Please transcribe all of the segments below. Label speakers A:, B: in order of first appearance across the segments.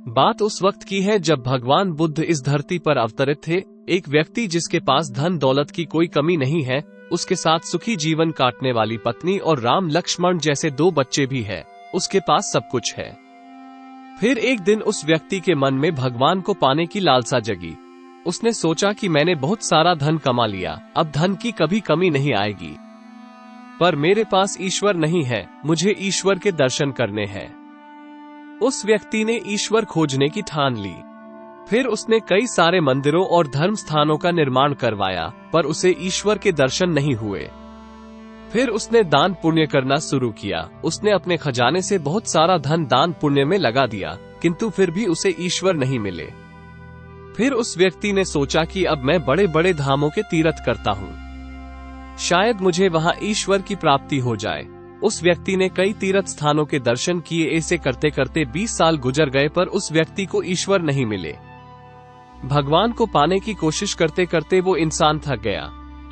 A: बात उस वक्त की है जब भगवान बुद्ध इस धरती पर अवतरित थे। एक व्यक्ति जिसके पास धन दौलत की कोई कमी नहीं है, उसके साथ सुखी जीवन काटने वाली पत्नी और राम लक्ष्मण जैसे 2 बच्चे भी हैं। उसके पास सब कुछ है। फिर एक दिन उस व्यक्ति के मन में भगवान को पाने की लालसा जगी। उसने सोचा कि मैंने बहुत सारा धन कमा लिया, अब धन की कभी कमी नहीं आएगी, पर मेरे पास ईश्वर नहीं है, मुझे ईश्वर के दर्शन करने हैं। उस व्यक्ति ने ईश्वर खोजने की ठान ली। फिर उसने कई सारे मंदिरों और धर्म स्थानों का निर्माण करवाया, पर उसे ईश्वर के दर्शन नहीं हुए। फिर उसने दान पुण्य करना शुरू किया। उसने अपने खजाने से बहुत सारा धन दान पुण्य में लगा दिया, किंतु फिर भी उसे ईश्वर नहीं मिले। फिर उस व्यक्ति ने सोचा कि अब मैं बड़े बड़े धामों के तीर्थ करता हूँ, शायद मुझे वहाँ ईश्वर की प्राप्ति हो जाए। उस व्यक्ति ने कई तीर्थ स्थानों के दर्शन किए। ऐसे करते करते 20 साल गुजर गए, पर उस व्यक्ति को ईश्वर नहीं मिले। भगवान को पाने की कोशिश करते करते वो इंसान थक गया।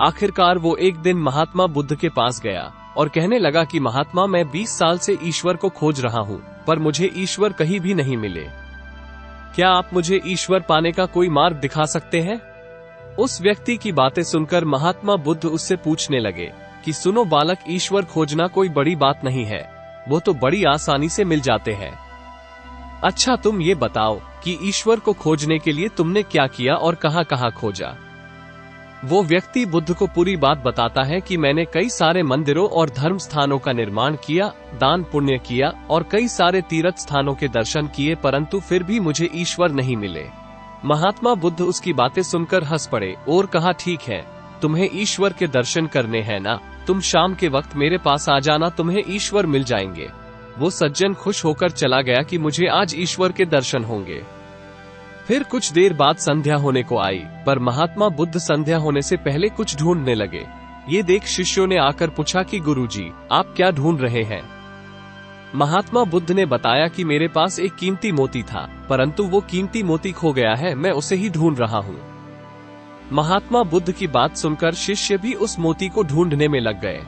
A: आखिरकार वो एक दिन महात्मा बुद्ध के पास गया और कहने लगा कि महात्मा, मैं 20 साल से ईश्वर को खोज रहा हूँ, पर मुझे ईश्वर कहीं भी नहीं मिले। क्या आप मुझे ईश्वर पाने का कोई मार्ग दिखा सकते हैं? उस व्यक्ति की बातें सुनकर महात्मा बुद्ध उससे पूछने लगे कि सुनो बालक, ईश्वर खोजना कोई बड़ी बात नहीं है, वो तो बड़ी आसानी से मिल जाते हैं। अच्छा, तुम ये बताओ कि ईश्वर को खोजने के लिए तुमने क्या किया और कहाँ कहाँ खोजा? वो व्यक्ति बुद्ध को पूरी बात बताता है कि मैंने कई सारे मंदिरों और धर्म स्थानों का निर्माण किया, दान पुण्य किया और कई सारे तीर्थ स्थानों के दर्शन किए, परंतु फिर भी मुझे ईश्वर नहीं मिले। महात्मा बुद्ध उसकी बातें सुनकर हंस पड़े और कहा, ठीक है, तुम्हें ईश्वर के दर्शन करने हैं ना, तुम शाम के वक्त मेरे पास आ जाना, तुम्हें ईश्वर मिल जाएंगे। वो सज्जन खुश होकर चला गया कि मुझे आज ईश्वर के दर्शन होंगे। फिर कुछ देर बाद संध्या होने को आई, पर महात्मा बुद्ध संध्या होने से पहले कुछ ढूंढने लगे। ये देख शिष्यों ने आकर पूछा कि गुरुजी, आप क्या ढूंढ रहे हैं? महात्मा बुद्ध ने बताया कि मेरे पास एक कीमती मोती था, परंतु वो कीमती मोती खो गया है, मैं उसे ही ढूंढ रहा हूँ। महात्मा बुद्ध की बात सुनकर शिष्य भी उस मोती को ढूंढने में लग गए।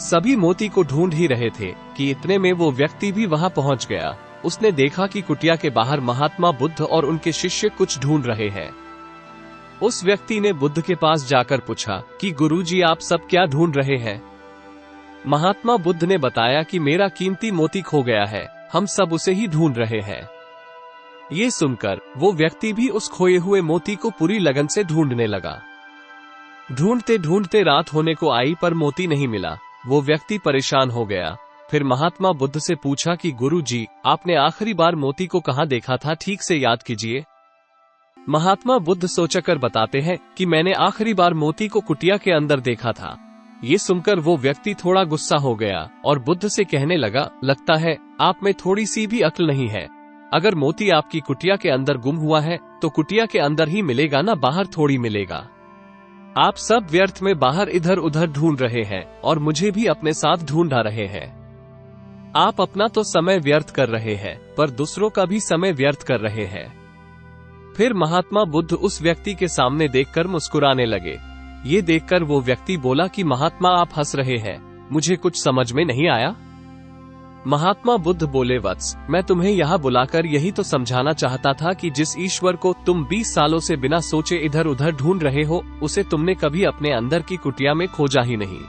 A: सभी मोती को ढूंढ ही रहे थे कि इतने में वो व्यक्ति भी वहां पहुंच गया। उसने देखा कि कुटिया के बाहर महात्मा बुद्ध और उनके शिष्य कुछ ढूंढ रहे हैं। उस व्यक्ति ने बुद्ध के पास जाकर पूछा कि गुरुजी, आप सब क्या ढूंढ रहे हैं? महात्मा बुद्ध ने बताया कि मेरा कीमती मोती खो गया है, हम सब उसे ही ढूंढ रहे हैं। ये सुनकर वो व्यक्ति भी उस खोए हुए मोती को पूरी लगन से ढूंढने लगा। ढूंढते ढूंढते रात होने को आई, पर मोती नहीं मिला। वो व्यक्ति परेशान हो गया। फिर महात्मा बुद्ध से पूछा कि गुरुजी, आपने आखिरी बार मोती को कहाँ देखा था, ठीक से याद कीजिए। महात्मा बुद्ध सोचकर बताते हैं कि मैंने आखिरी बार मोती को कुटिया के अंदर देखा था। ये सुनकर वो व्यक्ति थोड़ा गुस्सा हो गया और बुद्ध से कहने लगा, लगता है आप में थोड़ी सी भी अक्ल नहीं है। अगर मोती आपकी कुटिया के अंदर गुम हुआ है तो कुटिया के अंदर ही मिलेगा ना, बाहर थोड़ी मिलेगा। आप सब व्यर्थ में बाहर इधर उधर ढूंढ रहे हैं और मुझे भी अपने साथ ढूंढा रहे हैं। आप अपना तो समय व्यर्थ कर रहे हैं, पर दूसरों का भी समय व्यर्थ कर रहे हैं। फिर महात्मा बुद्ध उस व्यक्ति के सामने देखकर मुस्कुराने लगे। ये देखकर वो व्यक्ति बोला कि महात्मा, आप हंस रहे हैं, मुझे कुछ समझ में नहीं आया। महात्मा बुद्ध बोले, वत्स, मैं तुम्हें यहाँ बुलाकर यही तो समझाना चाहता था कि जिस ईश्वर को तुम 20 सालों से बिना सोचे इधर उधर ढूंढ रहे हो, उसे तुमने कभी अपने अंदर की कुटिया में खोजा ही नहीं।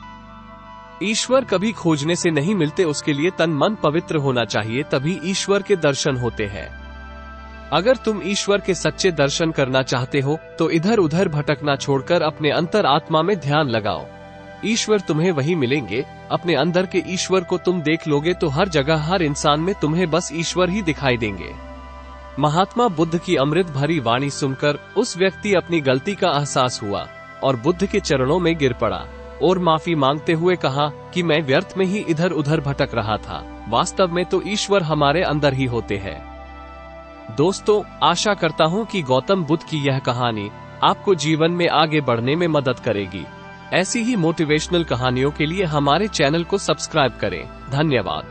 A: ईश्वर कभी खोजने से नहीं मिलते, उसके लिए तन मन पवित्र होना चाहिए, तभी ईश्वर के दर्शन होते हैं। अगर तुम ईश्वर के सच्चे दर्शन करना चाहते हो तो इधर उधर भटकना छोड़कर अपने अंतर आत्मा में ध्यान लगाओ। ईश्वर तुम्हें वही मिलेंगे। अपने अंदर के ईश्वर को तुम देख लोगे तो हर जगह, हर इंसान में तुम्हें बस ईश्वर ही दिखाई देंगे। महात्मा बुद्ध की अमृत भरी वाणी सुनकर उस व्यक्ति अपनी गलती का एहसास हुआ और बुद्ध के चरणों में गिर पड़ा और माफी मांगते हुए कहा कि मैं व्यर्थ में ही इधर उधर भटक रहा था, वास्तव में तो ईश्वर हमारे अंदर ही होते हैं। दोस्तों, आशा करता हूँ कि गौतम बुद्ध की यह कहानी आपको जीवन में आगे बढ़ने में मदद करेगी। ऐसी ही मोटिवेशनल कहानियों के लिए हमारे चैनल को सब्सक्राइब करें। धन्यवाद।